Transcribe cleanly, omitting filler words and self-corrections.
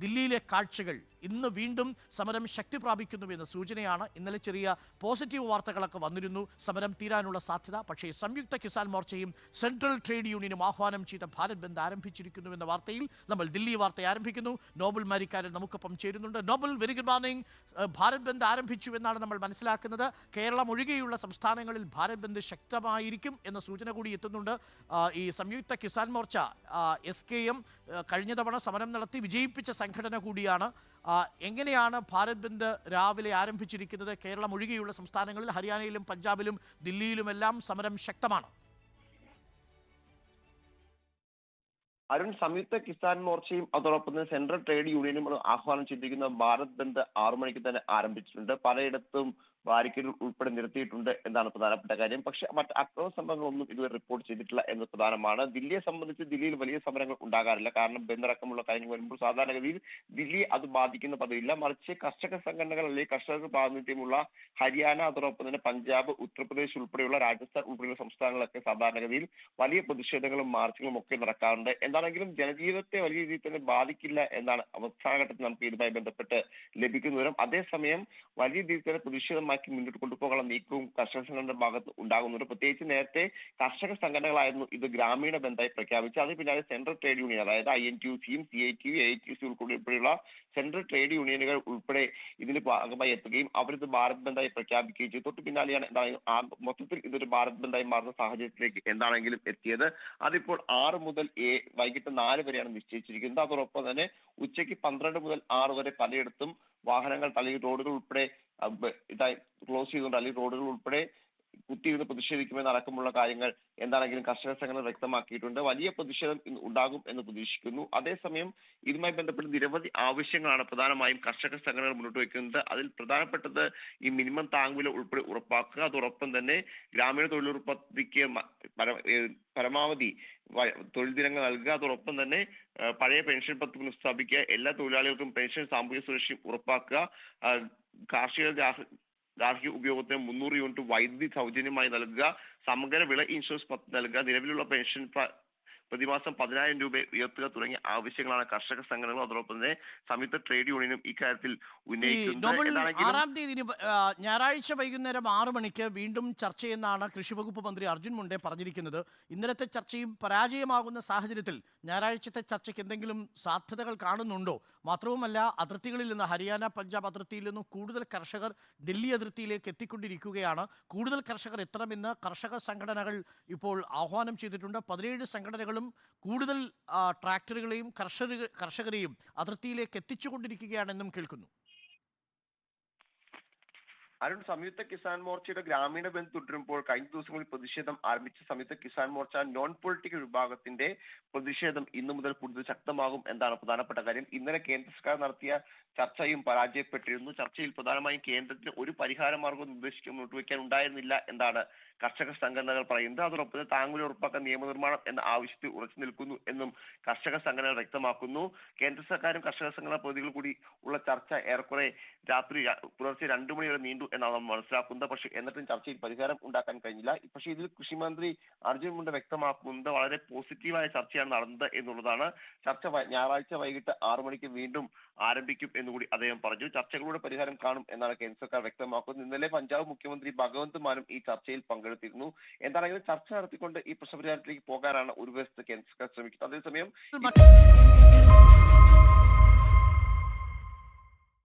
ദില്ലിയിലെ കാഴ്ചകൾ ഇന്ന് വീണ്ടും സമരം ശക്തി പ്രാപിക്കുന്നുവെന്ന സൂചനയാണ്. ഇന്നലെ ചെറിയ പോസിറ്റീവ് വാർത്തകളൊക്കെ വന്നിരുന്നു, സമരം തീരാനുള്ള സാധ്യത. പക്ഷേ സംയുക്ത കിസാൻ മോർച്ചയും സെൻട്രൽ ട്രേഡ് യൂണിയനും ആഹ്വാനം ചെയ്ത ഭാരത് ബന്ദ് ആരംഭിച്ചിരിക്കുന്നുവെന്ന വാർത്തയിൽ നമ്മൾ ദില്ലി വാർത്ത ആരംഭിക്കുന്നു. നോബൽ മാരിക്കാരൻ നമുക്കൊപ്പം ചേരുന്നുണ്ട്. Nobel, very good morning. Bharat bandh ആരംഭിച്ചു എന്നാണ് നമ്മൾ മനസ്സിലാക്കുന്നത്. കേരളം ഒഴികെയുള്ള സംസ്ഥാനങ്ങളിൽ ഭാരത് ബന്ദ് ശക്തമായിരിക്കും എന്ന സൂചന കൂടി എത്തുന്നുണ്ട്. ഈ സംയുക്ത കിസാൻ മോർച്ച SKM കഴിഞ്ഞ തവണ സമരം നടത്തി വിജയിപ്പിച്ച സംഘടന കൂടിയാണ്. എങ്ങനെയാണ് ഭാരത് ബന്ദ് രാവിലെ ആരംഭിച്ചിരിക്കുന്നത്? കേരളം ഒഴികെയുള്ള സംസ്ഥാനങ്ങളിൽ ഹരിയാനയിലും പഞ്ചാബിലും ദില്ലിയിലുമെല്ലാം സമരം ശക്തമാണ്. അരുൺ, സംയുക്ത കിസാൻ മോർച്ചയും അതോടൊപ്പം തന്നെ സെൻട്രൽ ട്രേഡ് യൂണിയനും ആഹ്വാനം ചെയ്തിരിക്കുന്ന ഭാരത് ബന്ദ് 6 മണിക്ക് തന്നെ ആരംഭിച്ചിട്ടുണ്ട്. പലയിടത്തും ബാരിക്കേഡ് ഉൾപ്പെടെ നിർത്തിയിട്ടുണ്ട് എന്നാണ് പ്രധാനപ്പെട്ട കാര്യം. പക്ഷെ മറ്റ് അക്രമ സംഭവങ്ങളൊന്നും ഇതുവരെ റിപ്പോർട്ട് ചെയ്തിട്ടില്ല എന്ന് പ്രധാനമാണ്. ദില്ലിയെ സംബന്ധിച്ച് ദില്ലിയിൽ വലിയ സമരങ്ങൾ ഉണ്ടാകാറില്ല. കാരണം ബന്ദ് അടക്കമുള്ള കാര്യങ്ങൾ വരുമ്പോൾ സാധാരണഗതിയിൽ ദില്ലിയെ അത് ബാധിക്കുന്ന പതിവില്ല. മറിച്ച് കർഷക സംഘടനകൾ അല്ലെങ്കിൽ കർഷകർക്ക് പ്രാതിനിധ്യമുള്ള ഹരിയാന, അതോടൊപ്പം തന്നെ പഞ്ചാബ്, ഉത്തർപ്രദേശ് ഉൾപ്പെടെയുള്ള രാജസ്ഥാൻ ഉൾപ്പെടെയുള്ള സംസ്ഥാനങ്ങളൊക്കെ സാധാരണഗതിയിൽ വലിയ പ്രതിഷേധങ്ങളും മാർച്ചുകളും ഒക്കെ നടക്കാറുണ്ട്. എന്താണെങ്കിലും ജനജീവിതത്തെ വലിയ രീതിയിൽ തന്നെ ബാധിക്കില്ല എന്നാണ് അവസാന ഘട്ടത്തിൽ നമുക്ക് ഇതുമായി ബന്ധപ്പെട്ട് ലഭിക്കുന്ന വിവരം. അതേസമയം വലിയ രീതിയിൽ തന്നെ പ്രതിഷേധം മുന്നോട്ട് കൊണ്ടുപോകാനുള്ള നീക്കവും കർഷക സംഘടനയുടെ ഭാഗത്ത് ഉണ്ടാകുന്നുണ്ട്. പ്രത്യേകിച്ച് നേരത്തെ കർഷക സംഘടനകളായിരുന്നു ഇത് ഗ്രാമീണ ബന്ധായി പ്രഖ്യാപിച്ചത്. അത് പിന്നാലെ സെൻട്രൽ ട്രേഡ് യൂണിയൻ, അതായത് INTUCയും CITU, AITUC ഉൾപ്പെടെയുള്ള സെൻട്രൽ ട്രേഡ് യൂണിയനുകൾ ഉൾപ്പെടെ ഇതിന് ഭാഗമായി എത്തുകയും അവരിത് ഭാരത് ബന്ധായി പ്രഖ്യാപിക്കുകയും ചെയ്തു. തൊട്ട് പിന്നാലെയാണ് മൊത്തത്തിൽ ഇതൊരു ഭാരത് ബന്ധായി മാറുന്ന സാഹചര്യത്തിലേക്ക് എന്താണെങ്കിലും എത്തിയത്. അതിപ്പോൾ 6 മുതൽ വൈകിട്ട് 4 വരെയാണ് നിശ്ചയിച്ചിരിക്കുന്നത്. അതോടൊപ്പം തന്നെ ഉച്ചയ്ക്ക് 12 മുതൽ 6 വരെ പലയിടത്തും വാഹനങ്ങൾ അല്ലെങ്കിൽ റോഡുകൾ ഉൾപ്പെടെ ഇതായി ക്ലോസ് ചെയ്തുകൊണ്ട് അല്ലെങ്കിൽ റോഡുകൾ ഉൾപ്പെടെ കുത്തിയിരുന്ന് പ്രതിഷേധിക്കുമെന്ന് അടക്കമുള്ള കാര്യങ്ങൾ എന്താണെങ്കിലും കർഷക സംഘടന വ്യക്തമാക്കിയിട്ടുണ്ട്. വലിയ പ്രതിഷേധം ഇന്ന് ഉണ്ടാകും എന്ന് പ്രതീക്ഷിക്കുന്നു. അതേസമയം ഇതുമായി ബന്ധപ്പെട്ട് നിരവധി ആവശ്യങ്ങളാണ് പ്രധാനമായും കർഷക സംഘടനകൾ മുന്നോട്ട് വയ്ക്കുന്നത്. അതിൽ പ്രധാനപ്പെട്ടത് ഈ മിനിമം താങ്ങുവില ഉൾപ്പെടെ ഉറപ്പാക്കുക. അതോടൊപ്പം തന്നെ ഗ്രാമീണ തൊഴിലുറപ്പ് പദ്ധതിക്ക് പരമാവധി തൊഴിൽ ദിനങ്ങൾ നൽകുക. അതോടൊപ്പം തന്നെ പഴയ പെൻഷൻ പദ്ധതി പുനഃസ്ഥാപിക്കുക. എല്ലാ തൊഴിലാളികൾക്കും പെൻഷൻ സാമൂഹ്യ സുരക്ഷ ഉറപ്പാക്കുക. ഗാർഹിക ഉപയോഗത്തിന് 300 യൂണിറ്റ് വൈദ്യുതി സൗജന്യമായി നൽകുക. സമഗ്ര വിള ഇൻഷുറൻസ് പദ്ധതി നൽകുക. നിലവിലുള്ള പെൻഷൻ പ്രതിമാസം 10,000 രൂപ ഉയർത്തുക തുടങ്ങിയ ആവശ്യങ്ങളാണ് കർഷക സംഘടനകളും അതോടൊപ്പം തന്നെ സംയുക്ത ട്രേഡ് യൂണിയനും ഇക്കാര്യത്തിൽ ഉന്നയിക്കുന്നത്. 6-ാം തീയതി ഞായറാഴ്ച വൈകുന്നേരം 6 മണിക്ക് വീണ്ടും ചർച്ചയെന്നാണ് കൃഷിവകുപ്പ് മന്ത്രി അർജുൻ മുണ്ടെ പറഞ്ഞിരിക്കുന്നത്. ഇന്നലത്തെ ചർച്ചയും പരാജയമാകുന്ന സാഹചര്യത്തിൽ ഞായറാഴ്ചത്തെ ചർച്ചയ്ക്ക് എന്തെങ്കിലും സാധ്യതകൾ കാണുന്നുണ്ടോ? മാത്രവുമല്ല, അതിർത്തികളിൽ നിന്ന് ഹരിയാന പഞ്ചാബ് അതിർത്തിയിൽ നിന്നും കൂടുതൽ കർഷകർ ഡൽഹി അതിർത്തിയിലേക്ക് എത്തിക്കൊണ്ടിരിക്കുകയാണ്. കൂടുതൽ കർഷകർ എത്തണമെന്ന് കർഷക സംഘടനകൾ ഇപ്പോൾ ആഹ്വാനം ചെയ്തിട്ടുണ്ട്. 17 സംഘടനകളും കൂടുതൽ ട്രാക്ടറുകളെയും കർഷകരെയും അതിർത്തിയിലേക്ക് എത്തിച്ചുകൊണ്ടിരിക്കുകയാണെന്നും കേൾക്കുന്നു. അരുൺ, സംയുക്ത കിസാൻ മോർച്ചയുടെ ഗ്രാമീണ ബന്ദ് തുടരുമ്പോൾ കഴിഞ്ഞ ദിവസങ്ങളിൽ പ്രതിഷേധം ആരംഭിച്ച സംയുക്ത കിസാൻ മോർച്ച നോൺ പൊളിറ്റിക്കൽ വിഭാഗത്തിന്റെ പ്രതിഷേധം ഇന്നു മുതൽ കൂടുതൽ ശക്തമാകും എന്നാണ് പ്രധാനപ്പെട്ട കാര്യം. ഇന്നലെ കേന്ദ്ര സർക്കാർ നടത്തിയ ചർച്ചയും പരാജയപ്പെട്ടിരുന്നു. ചർച്ചയിൽ പ്രധാനമായും കേന്ദ്രത്തിന് ഒരു പരിഹാര മാർഗം നിർദ്ദേശിച്ച് മുന്നോട്ട് വയ്ക്കാൻ ഉണ്ടായിരുന്നില്ല എന്നാണ് കർഷക സംഘടനകൾ പറയുന്നത്. അതോടൊപ്പം താങ്ങുവില ഉറപ്പാക്കാൻ നിയമനിർമ്മാണം എന്ന ആവശ്യത്തിൽ ഉറച്ചു നിൽക്കുന്നു എന്നും കർഷക സംഘടനകൾ വ്യക്തമാക്കുന്നു. കേന്ദ്ര സർക്കാരും കർഷക സംഘടനാ പ്രതിനിധികൾ കൂടി ഉള്ള ചർച്ച ഏറെക്കുറെ പുലർച്ചെ 2 മണി വരെ നീണ്ടു എന്നാണ് നമ്മൾ മനസ്സിലാക്കുന്നത്. പക്ഷേ എന്നിട്ടും ചർച്ചയിൽ പരിഹാരം ഉണ്ടാക്കാൻ കഴിഞ്ഞില്ല. പക്ഷേ ഇതിൽ കൃഷിമന്ത്രി അർജുൻ മുണ്ടെ വ്യക്തമാക്കുന്നത് വളരെ പോസിറ്റീവായ ചർച്ചയാണ് നടന്നത് എന്നുള്ളതാണ്. ചർച്ച ഞായറാഴ്ച വൈകിട്ട് 6 മണിക്ക് വീണ്ടും ആരംഭിക്കും എന്നുകൂടി അദ്ദേഹം പറഞ്ഞു. ചർച്ചകളുടെ പരിഹാരം കാണും എന്നാണ് കേന്ദ്ര സർക്കാർ വ്യക്തമാക്കുന്നത്. ഇന്നലെ പഞ്ചാബ് മുഖ്യമന്ത്രി ഭഗവന്ത് മാനും ഈ ചർച്ചയിൽ പങ്കെടുത്തിരുന്നു. എന്താണെങ്കിലും ചർച്ച നടത്തിക്കൊണ്ട് ഈ പ്രശ്നപരിഹാരത്തിലേക്ക് പോകാനാണ് ഒരു വശത്ത് കേന്ദ്ര സർക്കാർ ശ്രമിക്കുന്നത്. അതേസമയം